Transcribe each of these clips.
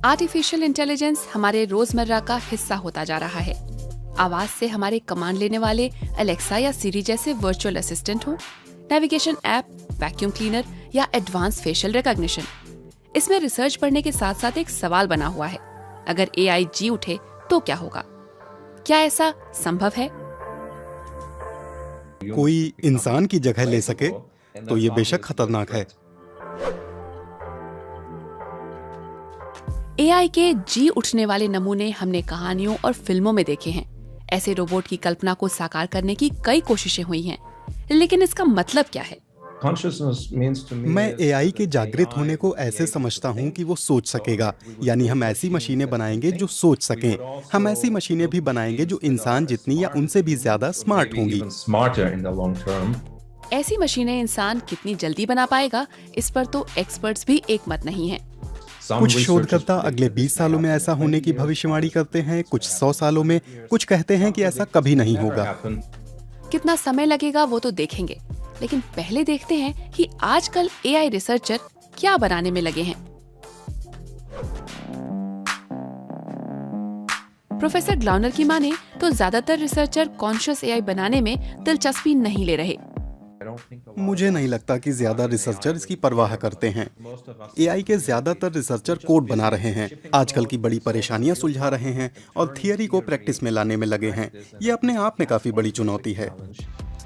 Artificial intelligence हमारे रोजमर्रा का हिस्सा होता जा रहा है। आवाज से हमारे कमांड लेने वाले अलेक्सा या सिरी जैसे वर्चुअल असिस्टेंट हो, नेविगेशन ऐप, वैक्यूम क्लीनर या एडवांस फेशियल रिकॉग्निशन। इसमें रिसर्च पढ़ने के साथ साथ एक सवाल बना हुआ है, अगर एआई जी उठे तो क्या होगा? क्या ऐसा संभव है? कोई इंसान की जगह ले सके तो ये बेशक खतरनाक है। एआई के जी उठने वाले नमूने हमने कहानियों और फिल्मों में देखे हैं। ऐसे रोबोट की कल्पना को साकार करने की कई कोशिशें हुई हैं, लेकिन इसका मतलब क्या है? मैं एआई के जागृत होने को ऐसे समझता हूँ कि वो सोच सकेगा, यानी हम ऐसी मशीनें बनाएंगे जो सोच सकें। हम ऐसी मशीनें भी बनाएंगे जो इंसान जितनी या उनसे भी ज्यादा स्मार्ट होंगी। ऐसी मशीनें इंसान कितनी जल्दी बना पाएगा, इस पर तो एक्सपर्ट्स भी एक मत नहीं है। कुछ शोधकर्ता अगले 20 सालों में ऐसा होने की भविष्यवाणी करते हैं, कुछ 100 सालों में, कुछ कहते हैं कि ऐसा कभी नहीं होगा। कितना समय लगेगा वो तो देखेंगे, लेकिन पहले देखते हैं कि आजकल एआई रिसर्चर क्या बनाने में लगे हैं। प्रोफेसर ग्लाउनर की माने तो ज्यादातर रिसर्चर कॉन्शियस एआई बनाने में दिलचस्पी नहीं ले रहे। मुझे नहीं लगता कि ज्यादा रिसर्चर इसकी परवाह करते हैं। एआई के ज्यादातर रिसर्चर कोड बना रहे हैं, आजकल की बड़ी परेशानियां सुलझा रहे हैं और थियरी को प्रैक्टिस में लाने में लगे हैं। ये अपने आप में काफी बड़ी चुनौती है।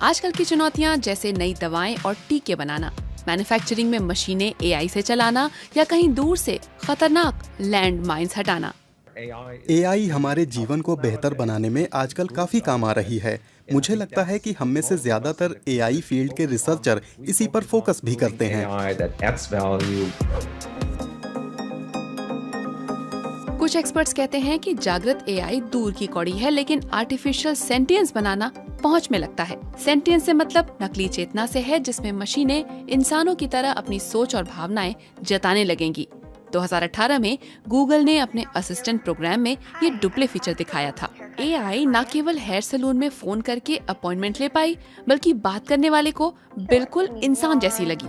आजकल की चुनौतियां जैसे नई दवाएं और टीके बनाना, मैन्युफैक्चरिंग में मशीनें एआई से चलाना या कहीं दूर से खतरनाक लैंड माइन्स हटाना। एआई हमारे जीवन को बेहतर बनाने में आजकल काफी काम आ रही है। मुझे लगता है कि हम में से ज्यादातर एआई फील्ड के रिसर्चर इसी पर फोकस भी करते हैं। कुछ एक्सपर्ट्स कहते हैं कि जागृत एआई दूर की कौड़ी है, लेकिन आर्टिफिशियल सेंटियंस बनाना पहुंच में लगता है। सेंटियंस से मतलब नकली चेतना से है, जिसमें मशीनें इंसानों की तरह अपनी सोच और भावनाएं जताने लगेंगी। 2018 में गूगल ने अपने असिस्टेंट प्रोग्राम में ये डुप्ले फीचर दिखाया था। एआई न केवल हेयर सैलून में फोन करके अपॉइंटमेंट ले पाई, बल्कि बात करने वाले को बिल्कुल इंसान जैसी लगी।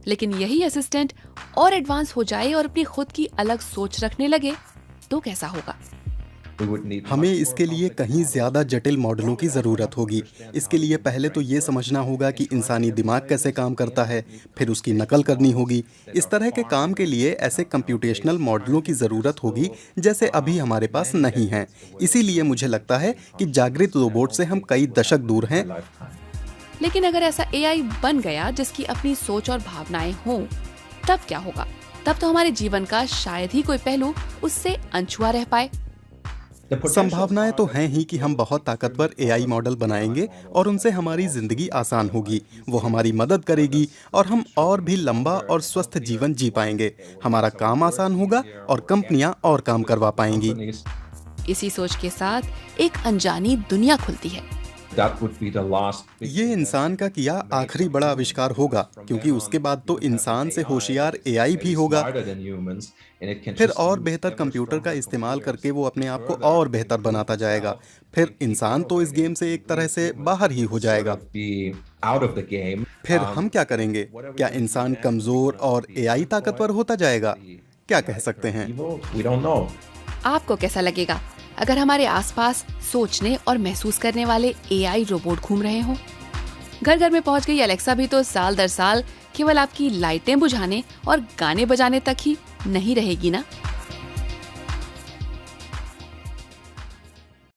लेकिन यही असिस्टेंट और एडवांस हो जाए और अपनी खुद की अलग सोच रखने लगे तो कैसा होगा? हमें इसके लिए कहीं ज्यादा जटिल मॉडलों की जरूरत होगी। इसके लिए पहले तो ये समझना होगा कि इंसानी दिमाग कैसे काम करता है, फिर उसकी नकल करनी होगी। इस तरह के काम के लिए ऐसे कंप्यूटेशनल मॉडलों की जरूरत होगी जैसे अभी हमारे पास नहीं है। इसीलिए मुझे लगता है कि जागृत रोबोट से हम कई दशक दूर हैं। लेकिन अगर ऐसा एआई बन गया जिसकी अपनी सोच और भावनाएं हों, तब क्या होगा? तब तो हमारे जीवन का शायद ही कोई पहलू उससे अनछुआ रह पाए। संभावनाएं तो हैं ही कि हम बहुत ताकतवर एआई मॉडल बनाएंगे और उनसे हमारी जिंदगी आसान होगी। वो हमारी मदद करेगी और हम और भी लंबा और स्वस्थ जीवन जी पाएंगे। हमारा काम आसान होगा और कंपनियां और काम करवा पाएंगी। इसी सोच के साथ एक अनजानी दुनिया खुलती है। ये इंसान का किया आखिरी बड़ा आविष्कार होगा, क्योंकि उसके बाद तो इंसान से होशियार एआई भी होगा। फिर और बेहतर कंप्यूटर का इस्तेमाल करके वो अपने आप को और बेहतर बनाता जाएगा। फिर इंसान तो इस गेम से एक तरह से बाहर ही हो जाएगा। फिर हम क्या करेंगे? क्या इंसान कमजोर और एआई ताकतवर होता जाएगा? क्या कह सकते हैं? आपको कैसा लगेगा अगर हमारे आसपास सोचने और महसूस करने वाले एआई रोबोट घूम रहे हों? घर घर में पहुंच गई अलेक्सा भी तो साल दर साल केवल आपकी लाइटें बुझाने और गाने बजाने तक ही नहीं रहेगी ना।